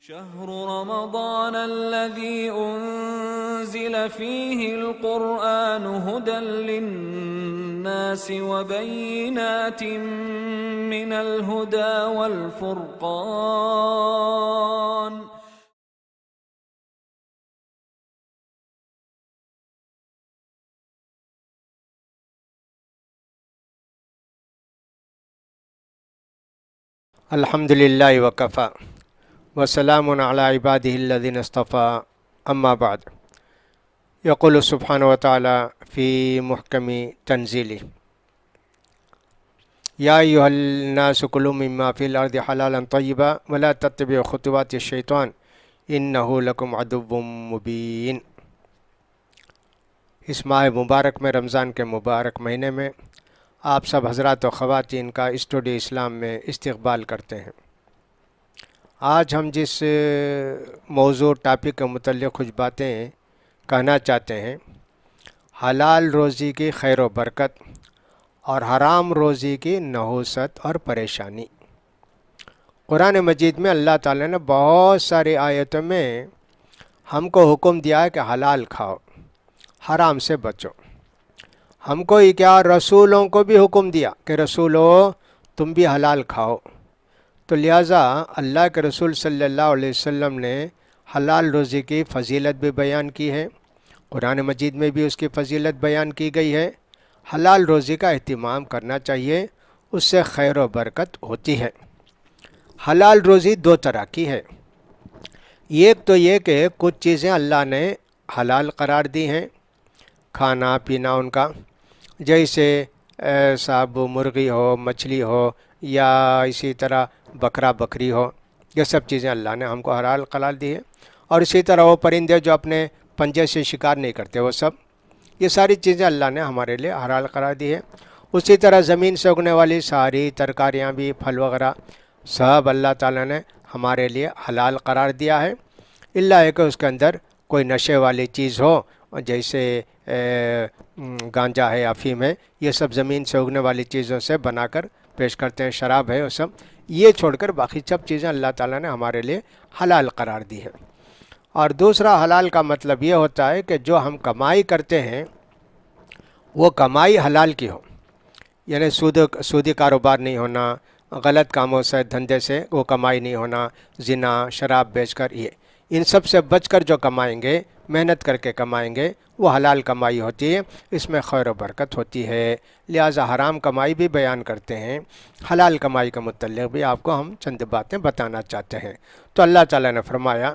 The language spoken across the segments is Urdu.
شهر رمضان الذي أنزل فيه القرآن هدى للناس وبينات من الهدى والفرقان الحمد للہ وکفی وسلام علی عبادہ الذین اصطفیٰ اما بعد یقول سبحانہ وتعالی فی محکم تنزیلہ یا ایھا الناس کلوا مما فی الارض حلالا طیبا ولا تتبعوا خطوات الشیطان انہ لکم عدو مبین۔ اس ماہ مبارک میں، رمضان کے مبارک مہینے میں، آپ سب حضرات و خواتین کا اسٹوڈیو اسلام میں استقبال کرتے ہیں۔ آج ہم جس موضوع ٹاپک کے متعلق کچھ باتیں کہنا چاہتے ہیں، حلال روزی کی خیر و برکت اور حرام روزی کی نحوست اور پریشانی۔ قرآن مجید میں اللہ تعالیٰ نے بہت ساری آیتوں میں ہم کو حکم دیا ہے کہ حلال کھاؤ، حرام سے بچو۔ ہم کو ہی کیا، رسولوں کو بھی حکم دیا کہ رسولو تم بھی حلال کھاؤ۔ تو لہٰذا اللہ کے رسول صلی اللہ علیہ وسلم نے حلال روزی کی فضیلت بھی بیان کی ہے، قرآن مجید میں بھی اس کی فضیلت بیان کی گئی ہے۔ حلال روزی کا اہتمام کرنا چاہیے، اس سے خیر و برکت ہوتی ہے۔ حلال روزی دو طرح کی ہے۔ ایک تو یہ کہ کچھ چیزیں اللہ نے حلال قرار دی ہیں، کھانا پینا ان کا، جیسے صاحب مرغی ہو، مچھلی ہو، یا اسی طرح بکرا بکری ہو، یہ سب چیزیں اللہ نے ہم کو حلال قرار دی ہے۔ اور اسی طرح وہ پرندے جو اپنے پنجے سے شکار نہیں کرتے، وہ سب، یہ ساری چیزیں اللہ نے ہمارے لیے حلال قرار دی ہے۔ اسی طرح زمین سے اگنے والی ساری ترکاریاں بھی، پھل وغیرہ، سب اللہ تعالیٰ نے ہمارے لیے حلال قرار دیا ہے، الا ہے کہ اس کے اندر کوئی نشے والی چیز ہو، جیسے گانجا ہے، افیم ہے، یہ سب زمین سے اگنے والی چیزوں سے بنا کر پیش کرتے ہیں، شراب ہے، وہ سب، یہ چھوڑ کر باقی سب چیزیں اللہ تعالیٰ نے ہمارے لیے حلال قرار دی ہے۔ اور دوسرا حلال کا مطلب یہ ہوتا ہے کہ جو ہم کمائی کرتے ہیں وہ کمائی حلال کی ہو، یعنی سودی کاروبار نہیں ہونا، غلط کاموں سے، دھندے سے وہ کمائی نہیں ہونا، زنا، شراب بیچ کر، یہ ان سب سے بچ کر جو کمائیں گے، محنت کر کے کمائیں گے، وہ حلال کمائی ہوتی ہے، اس میں خیر و برکت ہوتی ہے۔ لہٰذا حرام کمائی بھی بیان کرتے ہیں، حلال کمائی کے متعلق بھی آپ کو ہم چند باتیں بتانا چاہتے ہیں۔ تو اللہ تعالیٰ نے فرمایا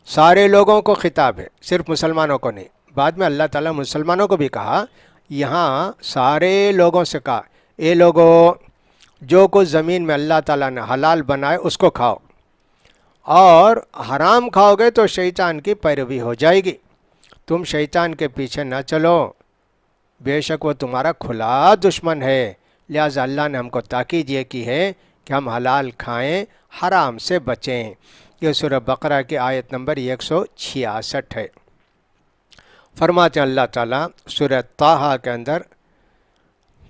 سارے لوگوں کو خطاب ہے، صرف مسلمانوں کو نہیں۔ بعد میں اللہ تعالیٰ مسلمانوں کو بھی کہا، یہاں سارے لوگوں سے کہا، اے لوگوں، جو کچھ زمین میں اللہ تعالیٰ نے حلال بنائے اس کو کھاؤ، اور حرام کھاؤ گے تو شیطان کی پیروی ہو جائے گی، تم شیطان کے پیچھے نہ چلو، بے شک وہ تمہارا کھلا دشمن ہے۔ لہٰذا اللہ نے ہم کو تاکید یہ کی ہے کہ ہم حلال کھائیں، حرام سے بچیں۔ یہ سورہ بقرہ کی آیت نمبر 166 ہے۔ فرماتے ہیں اللہ تعالیٰ سورہ طٰہٰ کے اندر،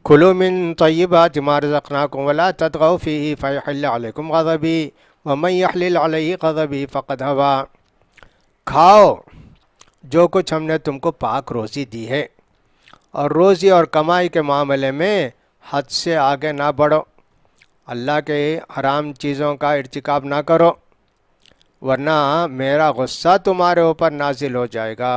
کُلُوا مِن طَیِّبَاتِ مَا رَزَقْنَاکُمْ وَلَا تَطْغَوْا فِیہِ فَیَحِلَّ عَلَیکُمْ غَضَبِی وَمَن یَحْلِلْ عَلَیہِ غَضَبِی فَقَدْ هَوَیٰ۔ کھاؤ جو کچھ ہم نے تم کو پاک روزی دی ہے، اور روزی اور کمائی کے معاملے میں حد سے آگے نہ بڑھو، اللہ کے حرام چیزوں کا ارتکاب نہ کرو، ورنہ میرا غصہ تمہارے اوپر نازل ہو جائے گا،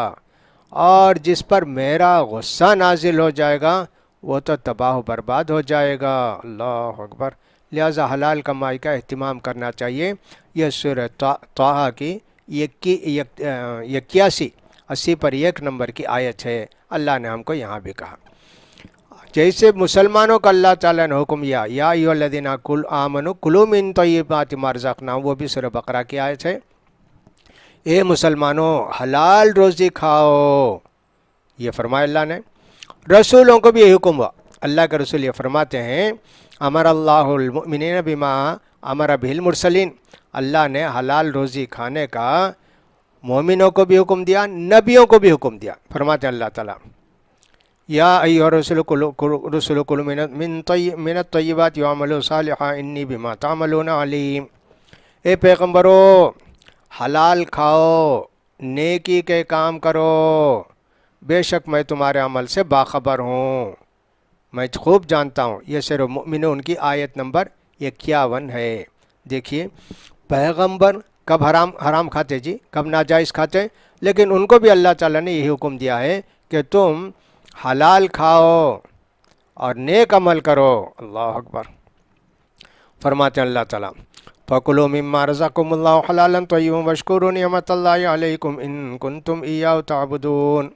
اور جس پر میرا غصہ نازل ہو جائے گا وہ تو تباہ و برباد ہو جائے گا۔ اللہ اکبر۔ لہٰذا حلال کمائی کا اہتمام کرنا چاہیے۔ یہ سورہ طٰہٰ کی 80 پر 1 نمبر کی آیت ہے، اللہ نے ہم کو یہاں بھی کہا۔ جیسے مسلمانوں کا اللہ تعالیٰ نے حکم دیا، یا ایھا الذین آمنوا کلوا من طیبات ما رزقناکم، وہ بھی سورہ بقرہ کی آیت ہے، اے مسلمانوں حلال روزی کھاؤ، یہ فرمایا اللہ نے۔ رسولوں کو بھی یہ حکم ہوا، اللہ کے رسول یہ فرماتے ہیں، امر اللہ المؤمنین بما امر بہ المرسلین، اللہ نے حلال روزی کھانے کا مومنوں کو بھی حکم دیا، نبیوں کو بھی حکم دیا۔ فرماتے ہیں اللہ تعالیٰ، یا ایھا الرسول کلوا من الطیبات واعملوا صالحا انی بما تعملون علیم، اے پیغمبرو حلال کھاؤ، نیکی کے کام کرو، بے شک میں تمہارے عمل سے باخبر ہوں، میں خوب جانتا ہوں۔ یہ سورہ مومنون کی آیت نمبر 51 ہے۔ دیکھیے پیغمبر کب حرام کھاتے جی، کب ناجائز کھاتے، لیکن ان کو بھی اللہ تعالیٰ نے یہی حکم دیا ہے کہ تم حلال کھاؤ اور نیک عمل کرو۔ اللہ اکبر۔ فرماتے ہیں اللہ تعالیٰ فَكُلُوا مِمَّا رَزَقَكُمُ اللَّهُ حَلَالًا طَيِّبًا وَاشْكُرُوا نِعْمَتَ اللَّهِ عَلَيْكُمْ إِن كُنتُمْ إِيَّاهُ تَعْبُدُونَ۔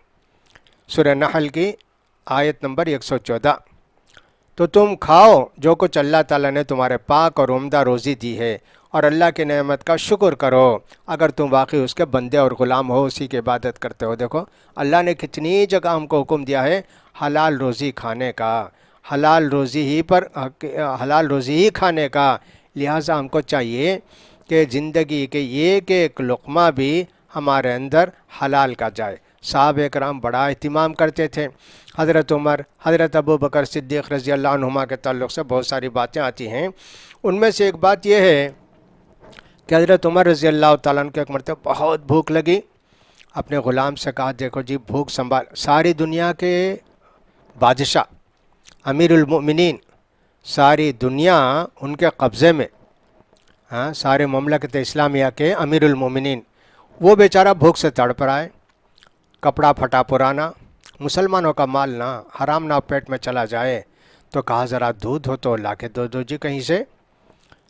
سورہ نحل کی آیت نمبر 114۔ تو تم کھاؤ جو کچھ اللہ تعالیٰ نے تمہارے پاک اور عمدہ روزی دی ہے، اور اللہ کی نعمت کا شکر کرو اگر تم واقعی اس کے بندے اور غلام ہو، اسی کی عبادت کرتے ہو۔ دیکھو اللہ نے کتنی جگہ ہم کو حکم دیا ہے حلال روزی کھانے کا، حلال روزی ہی کھانے کا۔ لہٰذا ہم کو چاہیے کہ زندگی کے ایک ایک لقمہ بھی ہمارے اندر حلال کا جائے۔ صحابہ کرام بڑا اہتمام کرتے تھے۔ حضرت عمر، حضرت ابو بکر صدیق رضی اللہ عنہما کے تعلق سے بہت ساری باتیں آتی ہیں۔ ان میں سے ایک بات یہ ہے کہ حضرت عمر رضی اللہ تعالیٰ عنہ کو ایک مرتبہ بہت بھوک لگی، اپنے غلام سے کہا دیکھو جی بھوک سنبھال، ساری دنیا کے بادشاہ امیر المؤمنین، ساری دنیا ان کے قبضے میں، سارے مملکت اسلامیہ کے امیر المؤمنین، وہ بیچارہ بھوک سے تڑپ رہا ہے، کپڑا پھٹا پرانا، مسلمانوں کا مال نہ حرام نہ پیٹ میں چلا جائے۔ تو کہا ذرا دودھ ہو تو لا کے دو جی، کہیں سے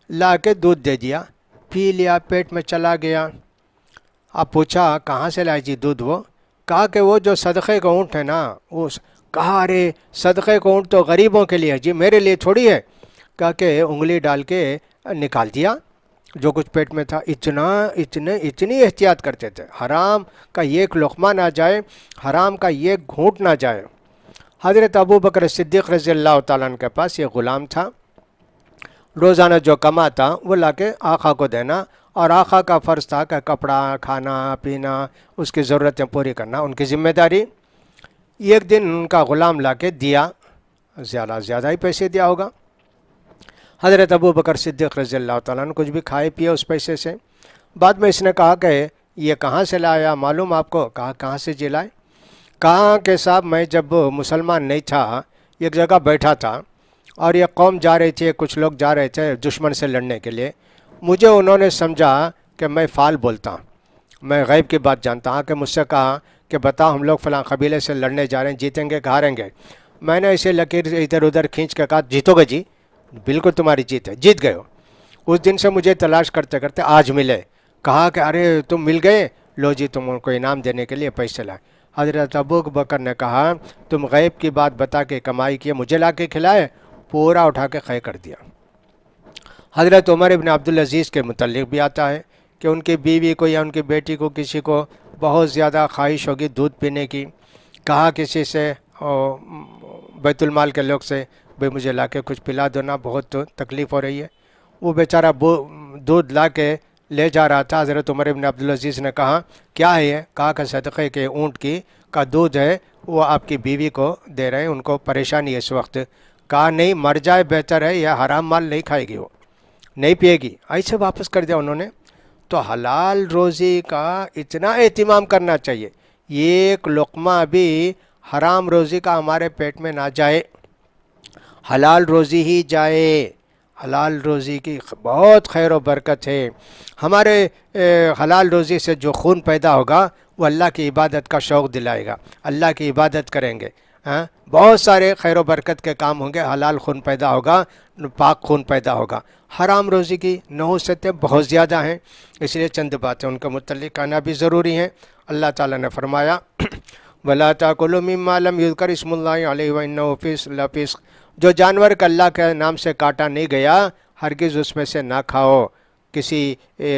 لا کے دودھ دے دیا، پی لیا، پیٹ میں چلا گیا۔ اب پوچھا کہاں سے لائے جی دودھ؟ وہ کہا کہ وہ جو صدقے کا اونٹ ہے نا، اس کہا ارے صدقے کا اونٹ تو غریبوں کے لیے ہے جی، میرے لیے تھوڑی ہے۔ کہا کہ انگلی ڈال کے نکال دیا جو کچھ پیٹ میں تھا۔ اتنی احتیاط کرتے تھے، حرام کا ایک لقمہ نہ جائے، حرام کا ایک گھونٹ نہ جائے۔ حضرت ابو بکر صدیق رضی اللہ تعالیٰ عنہ کے پاس یہ غلام تھا، روزانہ جو کماتا وہ لا کے آقا کو دینا، اور آقا کا فرض تھا کہ کپڑا، کھانا پینا، اس کی ضرورتیں پوری کرنا ان کی ذمہ داری۔ ایک دن ان کا غلام لا کے دیا، زیادہ ہی پیسے دیا ہوگا۔ حضرت ابو بکر صدیق رضی اللہ تعالیٰ عنہ کچھ بھی کھائے پیے اس پیسے سے۔ بعد میں اس نے کہا کہ یہ کہاں سے لایا معلوم آپ کو؟ کہا کہاں سے جی لائے؟ کہا کہ صاحب میں جب مسلمان نہیں تھا ایک جگہ بیٹھا تھا، اور یہ قوم جا رہی تھی، کچھ لوگ جا رہے تھے دشمن سے لڑنے کے لیے، مجھے انہوں نے سمجھا کہ میں فال بولتا ہوں، میں غیب کی بات جانتا ہوں، کہ مجھ سے کہا کہ بتاؤ ہم لوگ فلاں قبیلے سے لڑنے جا رہے ہیں، جیتیں گے کہ ہاریں گے؟ میں نے اسے لکیر ادھر ادھر کھینچ کے کہا جیتو گے جی، بالکل تمہاری جیت ہے، جیت گئے ہو۔ اس دن سے مجھے تلاش کرتے کرتے آج ملے۔ کہا کہ ارے تم مل گئے، لو جی تم ان کو انعام دینے کے لیے پیسے لائے۔ حضرت ابو بکر نے کہا تم غیب کی بات بتا کے کمائی کیے، مجھے لا کے کھلائے؟ پورا اٹھا کے خے کر دیا۔ حضرت عمر ابن عبدالعزیز کے متعلق بھی آتا ہے کہ ان کی بیوی کو یا ان کی بیٹی کو کسی کو بہت زیادہ خواہش ہوگی دودھ پینے کی، کہا کسی سے بیت المال کے لوگ سے بھئی مجھے لا کے کچھ پلا دو نا، بہت تکلیف ہو رہی ہے۔ وہ بیچارہ دودھ لا کے لے جا رہا تھا۔ حضرت عمر ابن عبدالعزیز نے کہا کیا ہے یہ؟ کہا کہ صدقے کے اونٹ کا دودھ ہے، وہ آپ کی بیوی کو دے رہے ہیں، ان کو پریشانی ہے اس وقت۔ کہا نہیں، مر جائے بہتر ہے، یا حرام مال نہیں کھائے گی، وہ نہیں پیے گی۔ ایسے واپس کر دیا انہوں نے۔ تو حلال روزی کا اتنا اہتمام کرنا چاہیے، ایک لقمہ بھی حرام روزی کا ہمارے پیٹ میں نہ جائے، حلال روزی ہی جائے۔ حلال روزی کی بہت خیر و برکت ہے۔ ہمارے حلال روزی سے جو خون پیدا ہوگا وہ اللہ کی عبادت کا شوق دلائے گا، اللہ کی عبادت کریں گے، بہت سارے خیر و برکت کے کام ہوں گے۔ حلال خون پیدا ہوگا، پاک خون پیدا ہوگا۔ حرام روزی کی نحوستیں بہت زیادہ ہیں، اس لیے چند باتیں ان کے متعلق کہنا بھی ضروری ہیں۔ اللہ تعالیٰ نے فرمایا وَلَا تَأْكُلُوا مِمَّا لَمْ يُذْكَرِ اسْمُ اللَّهِ عَلَيْهِ وَإِنَّهُ لَفِسْقٌ، جو جانور کا اللہ کے نام سے کاٹا نہیں گیا ہرگز اس میں سے نہ کھاؤ۔ کسی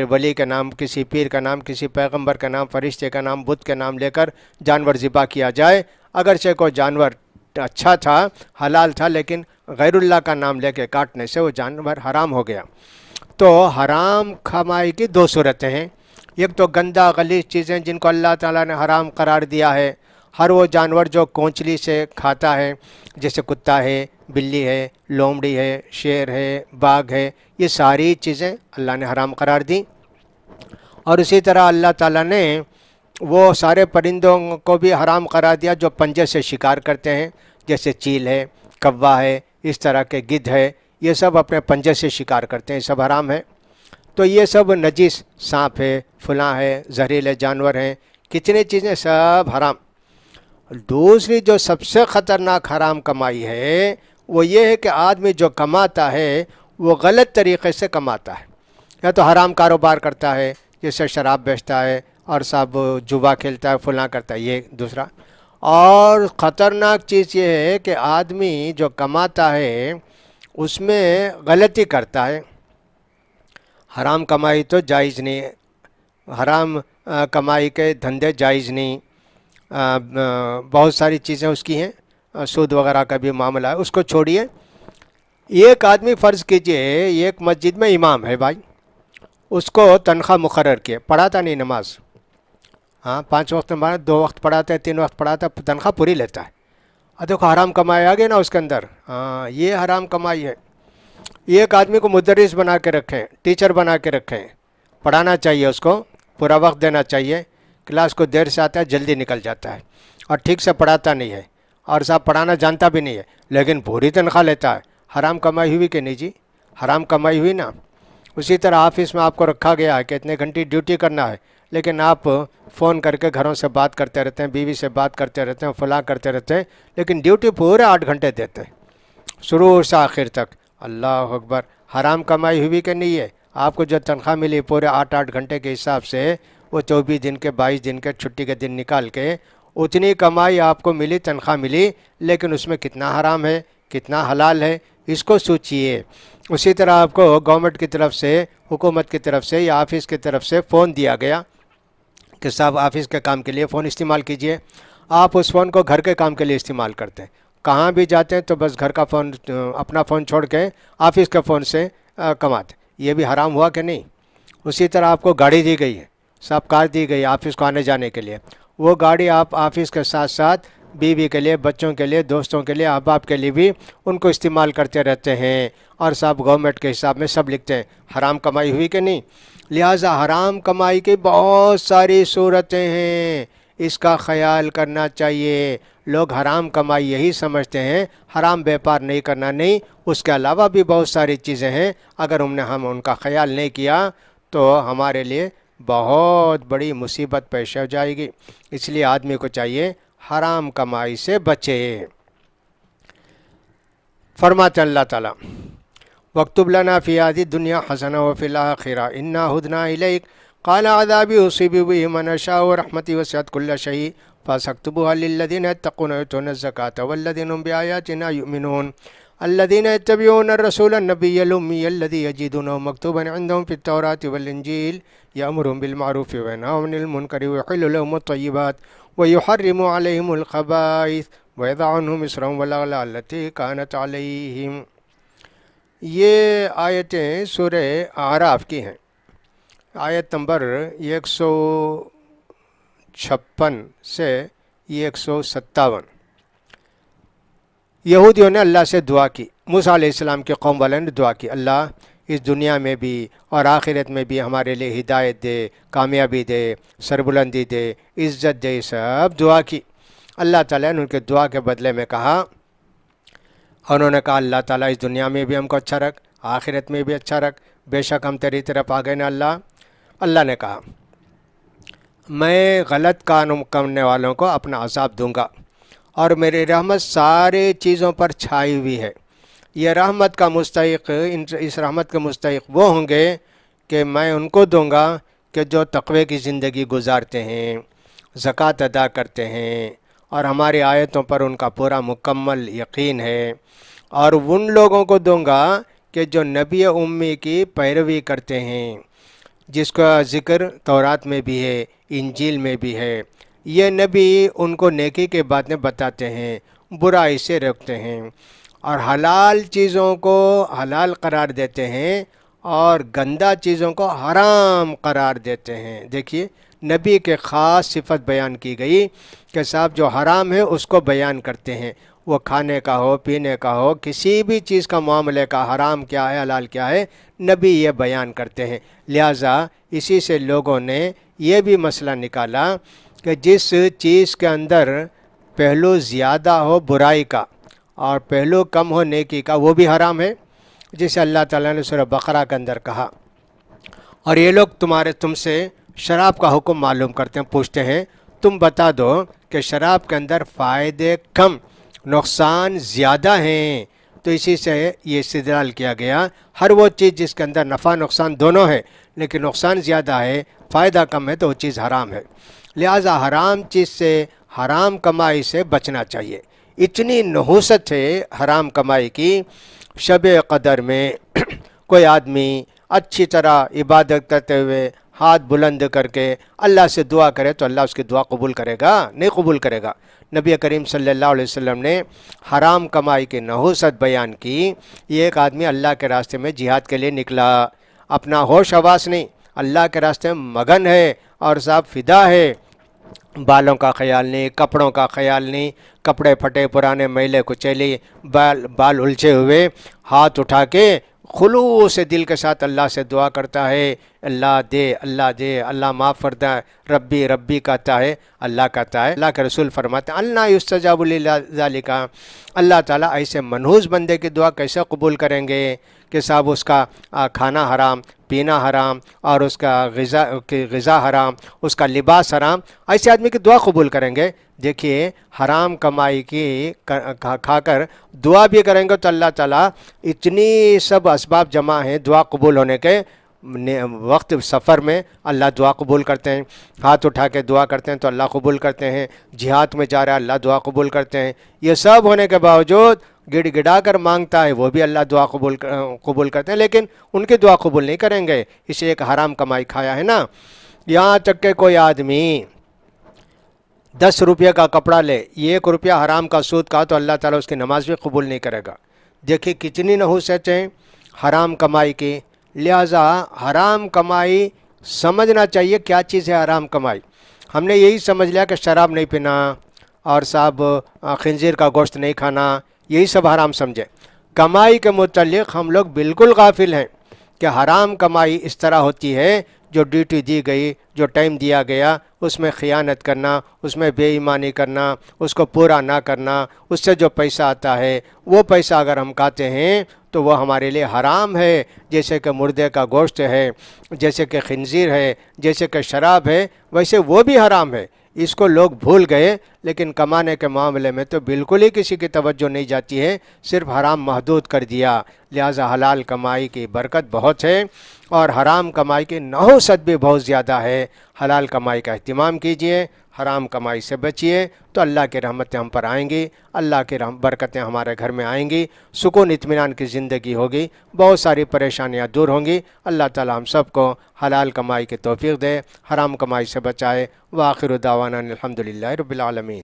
ولی کا نام، کسی پیر کا نام، کسی پیغمبر کا نام، فرشتے کا نام، بت کے نام لے کر جانور ذبح کیا جائے، اگرچہ کوئی جانور اچھا تھا، حلال تھا، لیکن غیر اللہ کا نام لے کے کاٹنے سے وہ جانور حرام ہو گیا۔ تو حرام کمائی کی دو صورتیں ہیں، ایک تو گندہ غلیظ چیزیں جن کو اللہ تعالیٰ نے حرام قرار دیا ہے، ہر وہ جانور جو کونچلی سے کھاتا ہے، جیسے کتا ہے، بلی ہے، لومڑی ہے، شیر ہے، باغ ہے، یہ ساری چیزیں اللہ نے حرام قرار دیں۔ اور اسی طرح اللہ تعالیٰ نے وہ سارے پرندوں کو بھی حرام قرار دیا جو پنجے سے شکار کرتے ہیں، جیسے چیل ہے، کوا ہے، اس طرح کے گدھ ہے، یہ سب اپنے پنجے سے شکار کرتے ہیں، سب حرام ہے۔ تو یہ سب نجس، سانپ ہے، فلاں ہے، زہریلے جانور ہیں، کتنی چیزیں سب حرام۔ دوسری جو سب سے خطرناک حرام کمائی ہے وہ یہ ہے کہ آدمی جو کماتا ہے وہ غلط طریقے سے کماتا ہے، یا تو حرام کاروبار کرتا ہے، جیسے شراب بیچتا ہے اور سب جوا کھیلتا ہے، فلاں کرتا ہے، یہ دوسرا۔ اور خطرناک چیز یہ ہے کہ آدمی جو کماتا ہے اس میں غلطی کرتا ہے۔ حرام کمائی تو جائز نہیں ہے، حرام کمائی کے دھندے جائز نہیں، بہت ساری چیزیں اس کی ہیں، سود وغیرہ کا بھی معاملہ ہے، اس کو چھوڑیے۔ ایک آدمی فرض کیجئے ایک مسجد میں امام ہے بھائی، اس کو تنخواہ مقرر کیے، پڑھاتا نہیں نماز، ہاں 5 وقت نماز، 2 وقت پڑھاتا ہے، 3 وقت پڑھاتا ہے، تنخواہ پوری لیتا ہے، اور دیکھو حرام کمائی آ گئی نا اس کے اندر، ہاں یہ حرام کمائی ہے۔ ایک آدمی کو مدرس بنا کے رکھیں، ٹیچر بنا کے رکھیں، پڑھانا چاہیے، اس کو پورا وقت دینا چاہیے، کلاس کو دیر سے آتا ہے، جلدی نکل جاتا ہے، اور ٹھیک سے پڑھاتا نہیں ہے، اور صاحب پڑھانا جانتا بھی نہیں ہے، لیکن پوری تنخواہ لیتا ہے، حرام کمائی ہوئی کہ نہیں جی؟ حرام کمائی ہوئی نا۔ اسی طرح آفس میں آپ کو رکھا گیا ہے کہ اتنے گھنٹے ڈیوٹی کرنا ہے، لیکن آپ فون کر کے گھروں سے بات کرتے رہتے ہیں، بیوی سے بات کرتے رہتے ہیں، فلاں کرتے رہتے ہیں، لیکن ڈیوٹی پورے 8 گھنٹے دیتے ہیں، شروع سے آخر تک۔ اللہ اکبر، حرام کمائی ہوئی کہ نہیں ہے؟ آپ کو جو تنخواہ ملی پورے 8 گھنٹے کے حساب سے، وہ 24 دن کے 22 دن کے چھٹی کے دن نکال کے اتنی کمائی آپ کو ملی، تنخواہ ملی، لیکن اس میں کتنا حرام ہے، کتنا حلال ہے، اس کو سوچئے۔ اسی طرح آپ کو گورنمنٹ کی طرف سے، حکومت کی طرف سے یا آفس کی طرف سے فون دیا گیا کہ صاحب آفس کے کام کے لیے فون استعمال کیجئے، آپ اس فون کو گھر کے کام کے لیے استعمال کرتے ہیں، کہاں بھی جاتے ہیں تو بس گھر کا فون، اپنا فون چھوڑ کے آفس کے فون سے کماتے، یہ بھی حرام ہوا کہ نہیں؟ اسی طرح آپ کو گاڑی دی گئی ہے، سب کار دی گئی آفس کو آنے جانے کے لیے، وہ گاڑی آپ آفس کے ساتھ ساتھ بیوی کے لیے، بچوں کے لیے، دوستوں کے لیے، احباب کے لیے بھی ان کو استعمال کرتے رہتے ہیں، اور سب گورنمنٹ کے حساب میں سب لکھتے ہیں، حرام کمائی ہوئی کہ نہیں؟ لہٰذا حرام کمائی کی بہت ساری صورتیں ہیں، اس کا خیال کرنا چاہیے۔ لوگ حرام کمائی یہی سمجھتے ہیں، حرام بیپار نہیں کرنا، نہیں، اس کے علاوہ بھی بہت ساری چیزیں ہیں، اگر ہم ان کا خیال نہیں کیا تو ہمارے لیے بہت بڑی مصیبت پیش ہو جائے گی۔ اس لیے آدمی کو چاہیے حرام کمائی سے بچے۔ فرماتے اللہ تعالیٰ وَاكْتُبْ لَنَا فِي هَذِهِ الدُّنْيَا حَسَنَةً وَفِي الْآخِرَةِ إِنَّا هُدْنَا إِلَيْكَ قَالَ عَذَابِي أُصِيبُ بِهِ مَنْ أَشَاءُ وَرَحْمَتِي وَسِعَتْ كُلَّ شَيْءٍ فَسَأَكْتُبُهَا لِلَّذِينَ يَتَّقُونَ وَيُؤْتُونَ الزَّكَاةَ وَالَّذِينَ هُمْ بِآيَاتِنَا يُؤْمِنُونَ الذين يتبعون الرسول النبي الأمي الذي يجدونه مكتوبا عندهم في التوراة والإنجيل يأمرهم بالمعروف وينهاهم عن المنكر ويحل لهم الطيبات ويحرم عليهم الخبائث ويضع عنهم إصرهم والأغلال التي كانت عليهم۔ یہ آیتیں سورہ اعراف کی ہیں، آیت نمبر 156 سے 157۔ یہودیوں نے اللہ سے دعا کی، موسیٰ علیہ السلام کے قوم والوں نے دعا کی، اللہ اس دنیا میں بھی اور آخرت میں بھی ہمارے لیے ہدایت دے، کامیابی دے، سربلندی دے، عزت دے، سب دعا کی۔ اللہ تعالیٰ نے ان کے دعا کے بدلے میں کہا، انہوں نے کہا اللہ تعالیٰ اس دنیا میں بھی ہم کو اچھا رکھ، آخرت میں بھی اچھا رکھ، بے شک ہم تیری طرف آ گئے نا اللہ۔ اللہ نے کہا میں غلط کام کرنے والوں کو اپنا عذاب دوں گا، اور میری رحمت سارے چیزوں پر چھائی ہوئی ہے۔ یہ رحمت کا مستحق، اس رحمت کے مستحق وہ ہوں گے کہ میں ان کو دوں گا کہ جو تقوی کی زندگی گزارتے ہیں، زکوٰۃ ادا کرتے ہیں، اور ہماری آیتوں پر ان کا پورا مکمل یقین ہے، اور ان لوگوں کو دوں گا کہ جو نبی امی کی پیروی کرتے ہیں، جس کا ذکر تورات میں بھی ہے، انجیل میں بھی ہے۔ یہ نبی ان کو نیکی کے باتیں بتاتے ہیں، برائی سے روکتے ہیں، اور حلال چیزوں کو حلال قرار دیتے ہیں اور گندہ چیزوں کو حرام قرار دیتے ہیں۔ دیکھیے نبی کے خاص صفت بیان کی گئی کہ صاحب جو حرام ہے اس کو بیان کرتے ہیں، وہ کھانے کا ہو، پینے کا ہو، کسی بھی چیز کا معاملے کا حرام کیا ہے حلال کیا ہے، نبی یہ بیان کرتے ہیں۔ لہٰذا اسی سے لوگوں نے یہ بھی مسئلہ نکالا کہ جس چیز کے اندر پہلو زیادہ ہو برائی کا اور پہلو کم ہو نیکی کا، وہ بھی حرام ہے، جسے اللہ تعالیٰ نے سورہ بقرہ کے اندر کہا۔ اور یہ لوگ تم سے شراب کا حکم معلوم کرتے ہیں، پوچھتے ہیں تم بتا دو کہ شراب کے اندر فائدے کم نقصان زیادہ ہیں، تو اسی سے یہ استدلال کیا گیا ہر وہ چیز جس کے اندر نفع نقصان دونوں ہے لیکن نقصان زیادہ ہے، فائدہ کم ہے، تو وہ چیز حرام ہے۔ لہٰذا حرام چیز سے، حرام کمائی سے بچنا چاہیے۔ اتنی نحوست ہے حرام کمائی کی، شب قدر میں کوئی آدمی اچھی طرح عبادت کرتے ہوئے ہاتھ بلند کر کے اللہ سے دعا کرے تو اللہ اس کی دعا قبول کرے گا؟ نہیں قبول کرے گا۔ نبی کریم صلی اللہ علیہ وسلم نے حرام کمائی کی نحوست بیان کی۔ یہ ایک آدمی اللہ کے راستے میں جہاد کے لیے نکلا، اپنا ہوش حواس نہیں، اللہ کے راستے میں مگن ہے اور صاحب فدا ہے، بالوں کا خیال نہیں، کپڑوں کا خیال نہیں، کپڑے پھٹے پرانے میلے کچیلی، بال الجھے ہوئے، ہاتھ اٹھا کے خلوص سے دل کے ساتھ اللہ سے دعا کرتا ہے، اللہ دے، اللہ دے، اللہ معاف فرما، ربی ربی کہتا ہے، اللہ کہتا ہے، اللہ کے رسول فرماتے ہیں اللہ یستجاب لذالک، اللہ تعالیٰ ایسے منحوس بندے کی دعا کیسے قبول کریں گے کہ صاحب اس کا کھانا حرام، پینا حرام، اور اس کا غذا حرام، اس کا لباس حرام، ایسے آدمی کی دعا قبول کریں گے؟ دیکھیے حرام کمائی کی کھا کر دعا بھی کریں گے تو اللہ تعالیٰ اتنی سب اسباب جمع ہیں دعا قبول ہونے کے وقت، سفر میں اللہ دعا قبول کرتے ہیں، ہاتھ اٹھا کے دعا کرتے ہیں تو اللہ قبول کرتے ہیں، جہاد میں جا رہا ہے اللہ دعا قبول کرتے ہیں، یہ سب ہونے کے باوجود گڑ گڑا کر مانگتا ہے وہ بھی اللہ دعا قبول کرتے ہیں، لیکن ان کی دعا قبول نہیں کریں گے، اسے ایک حرام کمائی کھایا ہے نا۔ یہاں تک کہ کوئی آدمی 10 روپے کا کپڑا لے، یہ 1 روپیہ حرام کا سود کہا تو اللہ تعالیٰ اس کی نماز بھی قبول نہیں کرے گا۔ دیکھیں کتنی نحوست ہے حرام کمائی کی۔ لہٰذا حرام کمائی سمجھنا چاہیے کیا چیز ہے حرام کمائی۔ ہم نے یہی سمجھ لیا کہ شراب نہیں پینا اور صاحب خنزیر کا گوشت نہیں کھانا، یہی سب حرام سمجھے۔ کمائی کے متعلق ہم لوگ بالکل غافل ہیں کہ حرام کمائی اس طرح ہوتی ہے، جو ڈیوٹی دی گئی، جو ٹائم دیا گیا، اس میں خیانت کرنا، اس میں بے ایمانی کرنا، اس کو پورا نہ کرنا، اس سے جو پیسہ آتا ہے وہ پیسہ اگر ہم کھاتے ہیں تو وہ ہمارے لیے حرام ہے، جیسے کہ مردے کا گوشت ہے، جیسے کہ خنزیر ہے، جیسے کہ شراب ہے، ویسے وہ بھی حرام ہے۔ اس کو لوگ بھول گئے، لیکن کمانے کے معاملے میں تو بالکل ہی کسی کی توجہ نہیں جاتی ہے، صرف حرام محدود کر دیا۔ لہٰذا حلال کمائی کی برکت بہت ہے اور حرام کمائی کی نحوست بھی بہت زیادہ ہے۔ حلال کمائی کا اہتمام کیجئے، حرام کمائی سے بچیے تو اللہ کی رحمتیں ہم پر آئیں گی، اللہ کی برکتیں ہمارے گھر میں آئیں گی، سکون اطمینان کی زندگی ہوگی، بہت ساری پریشانیاں دور ہوں گی۔ اللہ تعالی ہم سب کو حلال کمائی کی توفیق دے، حرام کمائی سے بچائے۔ وآخر دعوانا الحمدللہ رب العالمین۔